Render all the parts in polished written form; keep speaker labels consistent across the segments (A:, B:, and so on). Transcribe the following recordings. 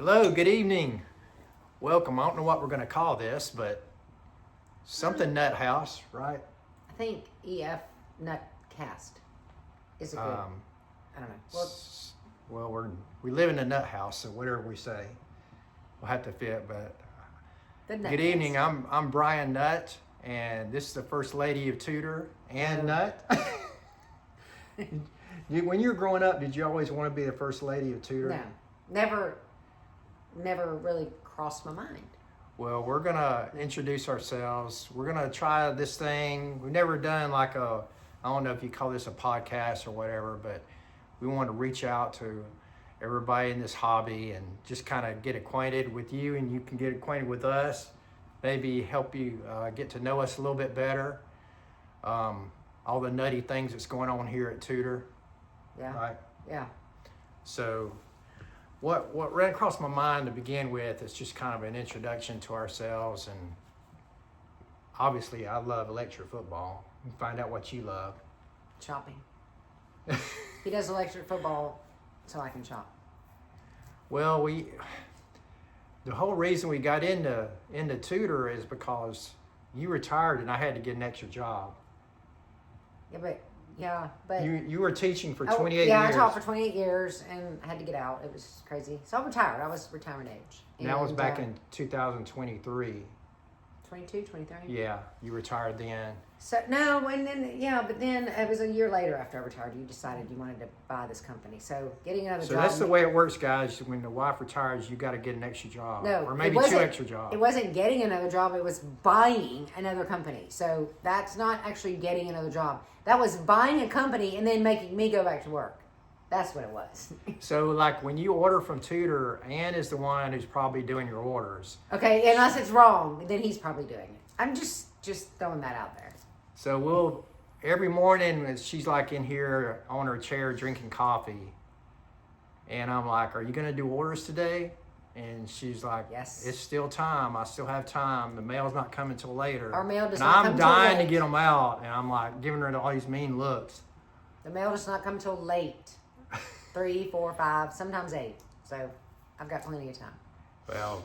A: Hello, good evening. Welcome. I don't know what we're going to call this, but something Nut House, right?
B: I think EF Nut Cast is a good. I don't know.
A: Well, we live in a nut house, so whatever we say, we'll have to fit. But good evening. I'm Brian Nutt, and this is the First Lady of Tudor and Nutt. When you were growing up, did you always want to be the First Lady of Tudor?
B: No, never really crossed my mind.
A: Well, we're gonna introduce ourselves. We're gonna try this thing. We've never done I don't know if you call this a podcast or whatever, but we want to reach out to everybody in this hobby and just kind of get acquainted with you, and you can get acquainted with us. Maybe help you get to know us a little bit better. All the nutty things that's going on here at Tudor.
B: Yeah.
A: Right.
B: Yeah.
A: So, what ran across my mind to begin with is just kind of an introduction to ourselves, and obviously I love electric football. You find out what you love.
B: Shopping. He does electric football so I can shop.
A: Well, the whole reason we got into Tudor is because you retired and I had to get an extra job.
B: But
A: you were teaching for 28 years.
B: Yeah, I taught for 28 years and I had to get out. It was crazy. So I retired. I was retirement age.
A: And that was back in 2023.
B: 22, 23?
A: Yeah, you retired then.
B: So no, and then but then it was a year later after I retired. You decided you wanted to buy this company. So getting another job.
A: So that's the way it works, guys. When the wife retires, you got to get an extra job, or maybe 2 extra jobs.
B: It wasn't getting another job. It was buying another company. So that's not actually getting another job. That was buying a company and then making me go back to work. That's what it was.
A: So, when you order from Tudor, Ann is the one who's probably doing your orders.
B: Okay, unless it's wrong, then he's probably doing it. I'm just throwing that out there.
A: So every morning, she's in here on her chair drinking coffee. And I'm like, are you going to do orders today? And she's like,
B: yes.
A: It's still time. I still have time. The mail's not coming till later.
B: Our mail does
A: and
B: not come till late.
A: I'm dying to get them out. And I'm giving her all these mean looks.
B: The mail does not come till late. 3, 4, 5, sometimes 8. So I've got plenty of time.
A: Well,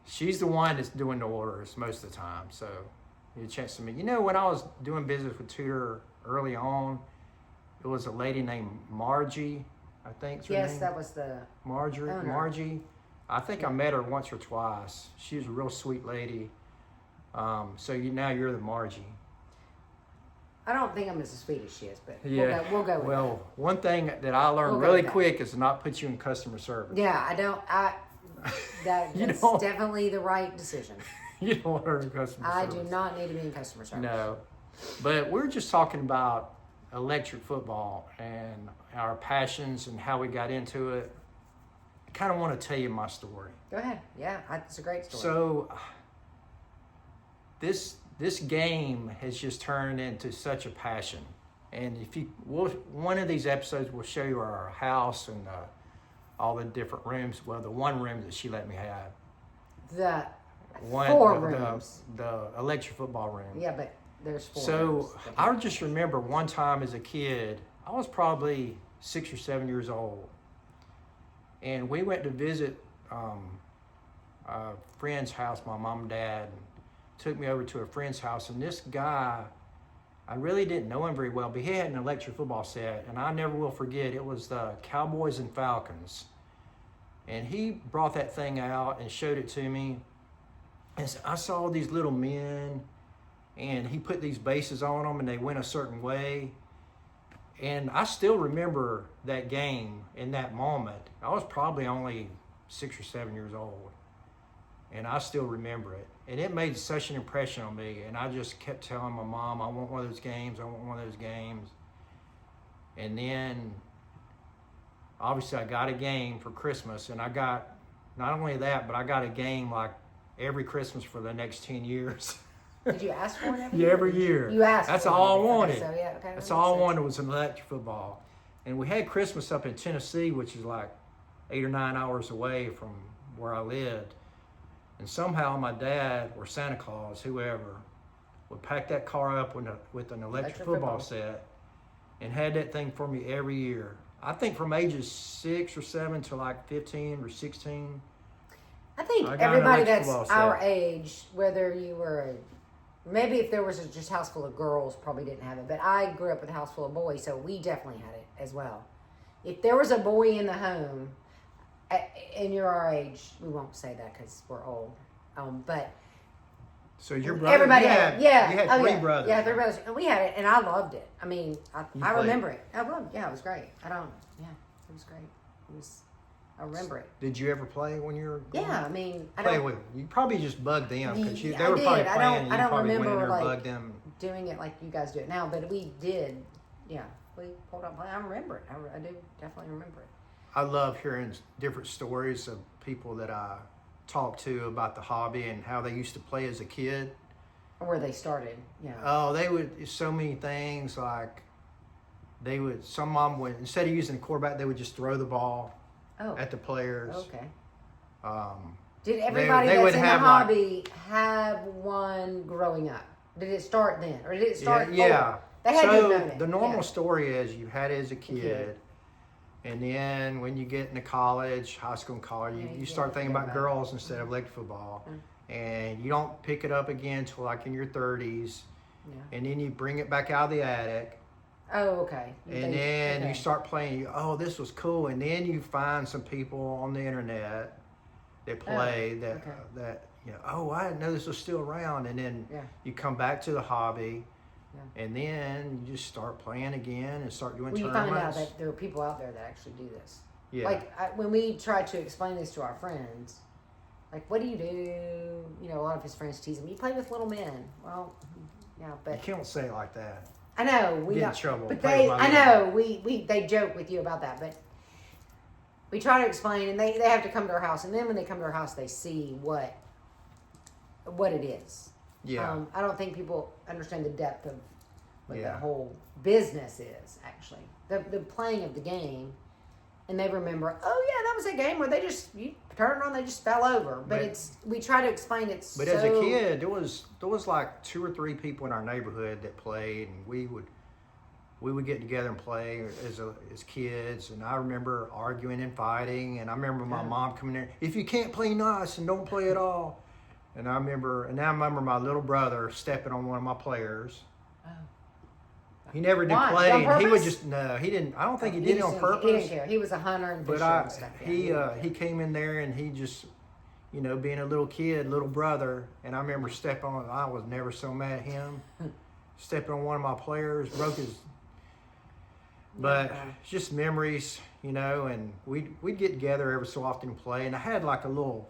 A: she's the one that's doing the orders most of the time. So you get a chance to meet. When I was doing business with Tudor early on, it was a lady named Margie, I think.
B: Yes, that was the
A: Marjorie.
B: owner.
A: Margie. I think I met her once or twice. She was a real sweet lady. So now you're the Margie.
B: I don't think I'm as sweet as she is, but
A: yeah.
B: we'll go with
A: Well, one thing that I learned really quick is to not put you in customer service.
B: Yeah, that's definitely the right decision.
A: You don't want her in customer service.
B: I do not need to be in customer service.
A: No. But we're just talking about electric football and our passions and how we got into it. I kind of want to tell you my story.
B: Go ahead. Yeah, it's a great story.
A: So this game has just turned into such a passion. And one of these episodes will show you our house and all the different rooms. Well, the one room that she let me have.
B: The 4 rooms.
A: The electric football room.
B: Yeah, but there's 4
A: So
B: rooms.
A: I just remember one time as a kid, I was probably 6 or 7 years old. And we went to visit a friend's house, my mom and dad, took me over to a friend's house, and this guy, I really didn't know him very well, but he had an electric football set, and I never will forget, it was the Cowboys and Falcons. And he brought that thing out and showed it to me, and so I saw these little men, and he put these bases on them, and they went a certain way. And I still remember that game in that moment. I was probably only 6 or 7 years old, and I still remember it. And it made such an impression on me, and I just kept telling my mom, I want one of those games, I want one of those games. And then, obviously, I got a game for Christmas, and I got, not only that, but I got a game every Christmas for the next 10 years.
B: Did you ask for it every
A: year?
B: Yeah,
A: every year.
B: You asked
A: That's
B: for
A: all
B: it.
A: I wanted.
B: Okay, so, yeah, okay,
A: That's all I wanted was an electric football. And we had Christmas up in Tennessee, which is 8 or 9 hours away from where I lived. And somehow my dad or Santa Claus, whoever, would pack that car up with an electric football set and had that thing for me every year. I think from ages 6 or 7 to 15 or 16,
B: I think
A: I got an
B: everybody
A: electrical
B: that's
A: ball
B: our
A: set.
B: age, whether you were maybe if there was a just house full of girls, probably didn't have it. But I grew up with a house full of boys, so we definitely had it as well. If there was a boy in the home, and you're our age, we won't say that because we're old. But
A: So your brother,
B: everybody
A: you
B: had it.
A: You
B: Yeah.
A: had
B: Oh,
A: three
B: yeah.
A: brothers.
B: Yeah, 3 brothers. And we had it, and I loved it. I mean, I
A: played.
B: remember it. I loved. Yeah, it was great. Yeah, it was great. I remember it.
A: Did you ever play when you were growing
B: Yeah,
A: up?
B: I mean, I
A: Play
B: don't
A: with you probably just bugged them because they
B: I
A: were probably
B: did.
A: playing and
B: I
A: you
B: don't
A: probably went in
B: remember
A: there and
B: like
A: bugged them.
B: doing it like you guys do it now, but we did. Yeah, we pulled up. I remember it. I do definitely remember it.
A: I love hearing different stories of people that I talk to about the hobby and how they used to play as a kid.
B: Or where they started. Yeah.
A: Oh, they would so many things like some mom would instead of using a quarterback they would just throw the ball at the players.
B: Okay.
A: Um,
B: Did everybody
A: they
B: that's
A: would
B: in the
A: have,
B: hobby have one growing up? Did it start then, or did it start?
A: Yeah.
B: They had to have
A: So
B: known it.
A: the normal
B: Yeah.
A: story is you had it as a kid, and then when you get into college, high school and college, you start thinking about girls instead of leg football, and you don't pick it up again until like in your 30s, and then you bring it back out of the attic.
B: Oh, okay.
A: And then you start playing. Oh, this was cool. And then you find some people on the internet that play that you know. Oh, I didn't know this was still around. And then you come back to the hobby, and then you just start playing again and start doing
B: you
A: tournaments.
B: find out that there are people out there that actually do this.
A: Yeah.
B: Like when we tried to explain this to our friends, like, what do you do? You know, a lot of his friends tease him. You play with little men. Well, yeah,
A: You
B: but
A: can't say it like that.
B: I know we
A: Get in
B: don't-
A: trouble.
B: But
A: Play with my
B: I
A: little
B: know they joke with you about that, but we try to explain, and they have to come to our house, and then when they come to our house, they see what it is.
A: Yeah.
B: I don't think people understand the depth of what
A: Yeah.
B: the whole business is. Actually, the playing of the game, and they remember. Oh yeah, that was a game where you turn it on, they just fell over. But we try to explain it.
A: But as a kid, there was like 2 or 3 people in our neighborhood that played, and we would get together and play as kids. And I remember arguing and fighting, and I remember my mom coming there. If you can't play nice, and don't play at all. And I remember my little brother stepping on one of my players.
B: Oh.
A: He never did
B: Why?
A: play.
B: On
A: He would
B: purpose?
A: he didn't. I don't think he did it on purpose.
B: He didn't care. He was a hunter and fisher and stuff. Yeah,
A: He came in there and he just, being a little kid, little brother, and I remember stepping on. I was never so mad at him. Stepping on one of my players, broke his. But it's just memories, and we'd get together every so often and play. And I had like a little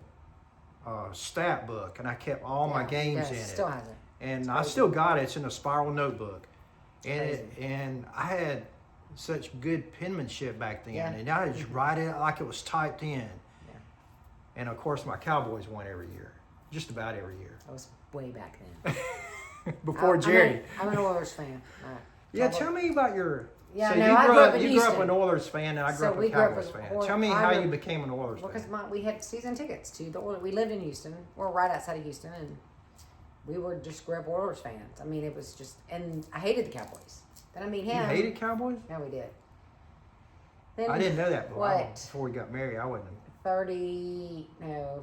A: stat book, and I kept all my games in it.
B: Still has it.
A: And I still got it. It's in a spiral notebook. And I had such good penmanship back then, and I just write it like it was typed in. Yeah. And of course, my Cowboys won every year, just about every year.
B: That was way back then.
A: Before Jerry.
B: I'm an Oilers fan.
A: Yeah, tell me about your.
B: Yeah,
A: so
B: no,
A: you
B: I
A: grew
B: grew up
A: up.
B: in
A: You grew up
B: Houston.
A: an Oilers fan, and I grew up a Cowboys fan. Tell me how you became an Oilers fan.
B: Because we had season tickets to the Oilers. We lived in Houston. We're right outside of Houston, and we were just grew up Oilers fans. I mean, it was just, and I hated the Cowboys. Then I meet him.
A: You hated Cowboys?
B: No, we did. Then,
A: I didn't know that
B: what?
A: before we got married. I wasn't.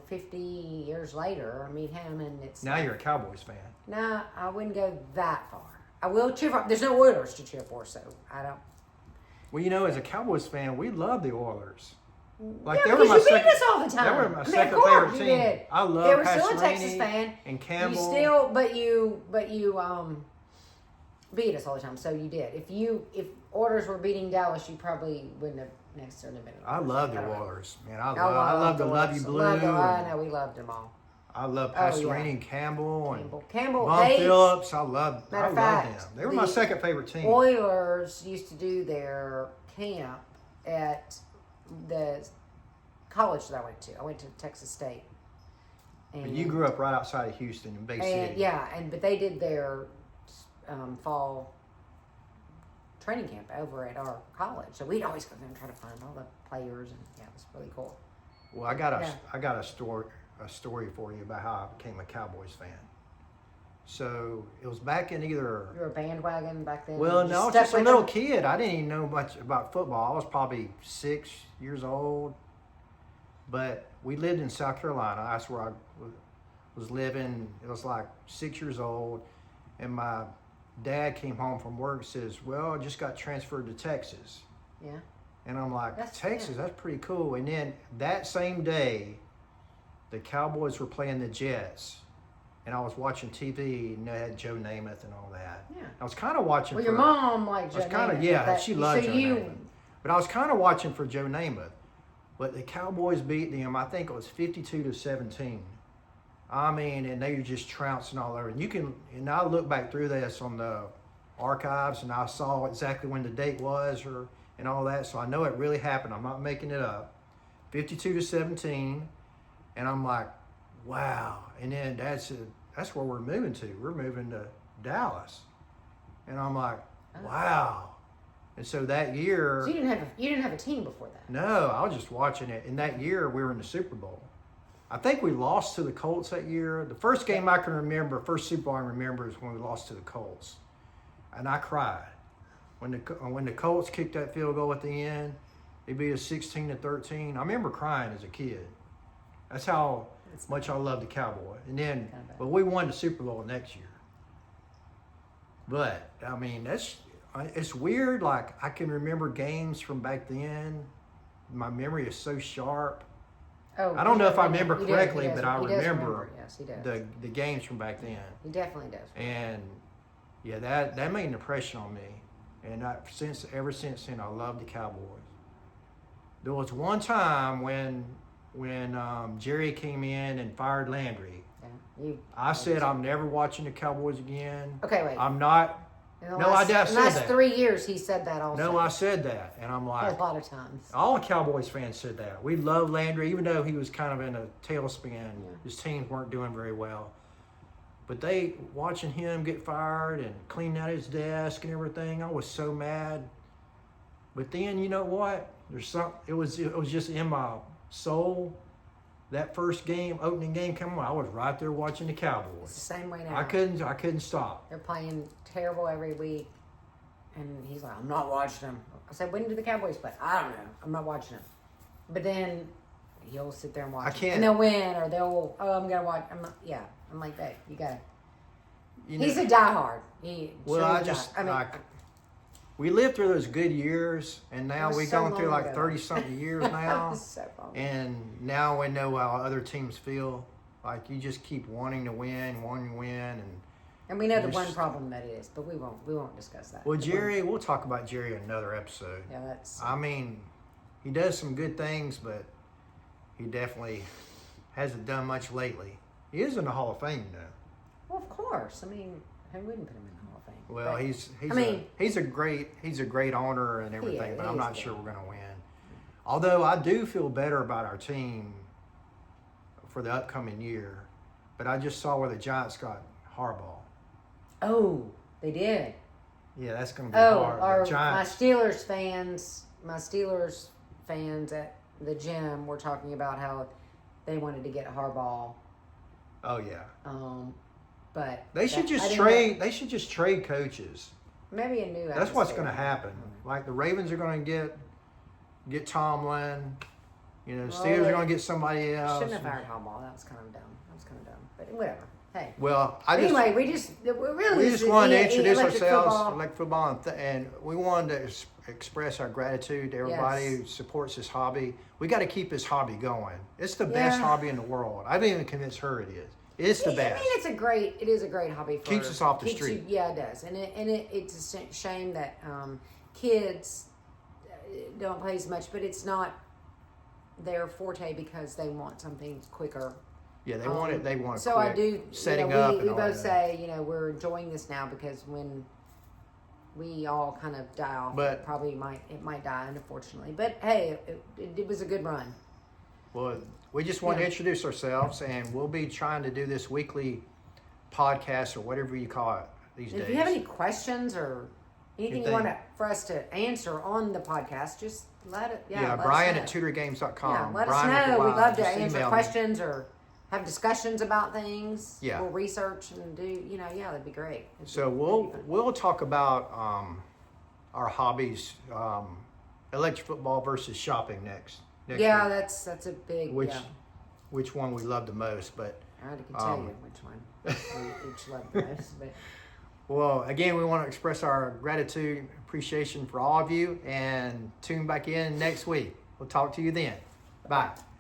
B: 50 years later, I meet him, and it's
A: Now you're a Cowboys fan.
B: No, I wouldn't go that far. I will cheer for. There's no Oilers to cheer for, so I don't.
A: Well, as a Cowboys fan, we love the Oilers. Like
B: Yeah,
A: they were my
B: because you beat
A: second.
B: us all the time.
A: They were my
B: I mean,
A: second
B: of course
A: favorite
B: you
A: team.
B: did.
A: I love
B: You were still a
A: Pastorini
B: Texas fan.
A: and Campbell.
B: You still, but you beat us all the time. So you did. If Oilers were beating Dallas, you probably wouldn't have necessarily been.
A: I love the Oilers, man. I
B: love
A: love the
B: the
A: Love You
B: Oilers.
A: Blue.
B: I know we loved them all.
A: I love
B: Oh, yeah.
A: Pastorini and Campbell and
B: Campbell.
A: Von Phillips. I love
B: Matter of
A: them.
B: fact,
A: They were my
B: the
A: second favorite team.
B: Oilers used to do their camp at the college that I went to. I went to Texas State.
A: But you grew up right outside of Houston in Bay City.
B: Yeah, but they did their fall training camp over at our college, so we'd always go there and try to find all the players, and yeah, it was really cool.
A: Well, I got a story for you about how I became a Cowboys fan. So it was back in either.
B: You were a bandwagon back then.
A: Well,
B: You
A: no, I was
B: stuck
A: just a
B: with
A: little
B: them?
A: kid. I didn't even know much about football. I was probably 6 years old. But we lived in South Carolina. That's where I was living. It was like 6 years old, and my dad came home from work and says, "Well, I just got transferred to Texas."
B: Yeah.
A: And I'm like, Texas,
B: yeah.
A: that's pretty cool. And then that same day, the Cowboys were playing the Jets. And I was watching TV, and they had Joe Namath and all that.
B: Yeah.
A: I was kind of watching
B: Well, your mom liked Joe Namath.
A: Yeah, she loved
B: so
A: Joe Namath. But I was kind of watching for Joe Namath. But the Cowboys beat them, I think it was 52-17. I mean, and they were just trouncing all over. And I look back through this on the archives, and I saw exactly when the date was and all that. So I know it really happened. I'm not making it up. 52-17. And I'm like, wow. And then that's where we're moving to. We're moving to Dallas. And I'm like, wow. And so that year.
B: So you didn't have a team before that?
A: No, I was just watching it. And that year we were in the Super Bowl. I think we lost to the Colts that year. The first game I can remember, first Super Bowl I remember is when we lost to the Colts. And I cried. When the Colts kicked that field goal at the end, they beat us 16-13. I remember crying as a kid. That's how much I love the Cowboy. And then, but we won the Super Bowl next year. But I mean, it's weird. Like I can remember games from back then. My memory is so sharp.
B: Oh,
A: I don't know if I remember correctly,
B: but
A: I remember
B: yes, he does.
A: the games from back then.
B: He definitely does.
A: And yeah, that made an impression on me. And ever since then, I love the Cowboys. There was one time when Jerry came in and fired Landry.
B: Yeah,
A: I said I'm never watching the Cowboys again.
B: Okay, wait.
A: I'm not.
B: In the last 3 years, he said that also.
A: No, I said that, and I'm like
B: a lot of times.
A: All Cowboys fans said that. We love Landry, even though he was kind of in a tailspin. Yeah. His teams weren't doing very well. But watching him get fired and clean out his desk and everything, I was so mad. But then you know what? It was just in my soul. That first game, opening game coming on, I was right there watching the Cowboys.
B: It's the same way now.
A: I couldn't stop.
B: They're playing terrible every week, and he's like, "I'm not watching them." I said, "When do the Cowboys play?" "I don't know. I'm not watching them." But then he'll sit there and watch. And they'll win, or I'm gonna watch. I'm like that. You gotta. He's a diehard.
A: We lived through those good years, and now we've gone through like 30-something years now.
B: So
A: and now we know how other teams feel. Like you just keep wanting to win,
B: and we know the one problem that is, but we won't discuss that.
A: Well, Jerry, we'll talk about Jerry in another episode.
B: Yeah, that's.
A: I mean, he does some good things, but he definitely hasn't done much lately. He is in the Hall of Fame now.
B: Well, of course. I mean, who wouldn't put him in the Hall of Fame?
A: Well,
B: but,
A: he's a great owner and everything, but I'm not sure we're going to win. Although I do feel better about our team for the upcoming year, but I just saw where the Giants got Harbaugh.
B: Oh, they did.
A: Yeah, that's going to be hard.
B: My Steelers fans at the gym were talking about how they wanted to get Harbaugh.
A: Oh yeah.
B: But
A: they should just trade. They should just trade coaches.
B: Maybe a new.
A: That's what's going to happen. Like the Ravens are going to get Tomlin. You know, the Steelers are going to get somebody else.
B: Shouldn't have hired Harbaugh. That was kind of dumb. But whatever. Hey.
A: Well,
B: we just
A: wanted to introduce ourselves, like football, and we wanted to express our gratitude to everybody who supports this hobby. We got to keep this hobby going. It's the best hobby in the world. I've even convinced her it is. It's the best.
B: I mean, it is a great hobby.
A: Keeps us off the street.
B: It does, and it's a shame that kids don't play as much, but it's not their forte because they want something quicker.
A: Yeah, they want it. They want it.
B: So
A: quick.
B: I do.
A: Setting up.
B: We both say, we're enjoying this now because when we all kind of die off, it might die, unfortunately. But hey, it was a good run.
A: Well, we just want to introduce ourselves, and we'll be trying to do this weekly podcast or whatever you call it these days.
B: If you have any questions or anything you want for us to answer on the podcast, just let it.
A: Yeah, Brian at tudorgames.com.
B: Yeah, let us know. We'd love to answer questions or have discussions about things.
A: Yeah.
B: We'll research and do. That'd be great.
A: So we'll talk about our hobbies, electric football versus shopping next.
B: Yeah, that's a big.
A: which one we love the most, but
B: I can tell you which one we each love the most. But
A: well, again, we want to express our gratitude, appreciation for all of you, and tune back in next week. We'll talk to you then. Bye.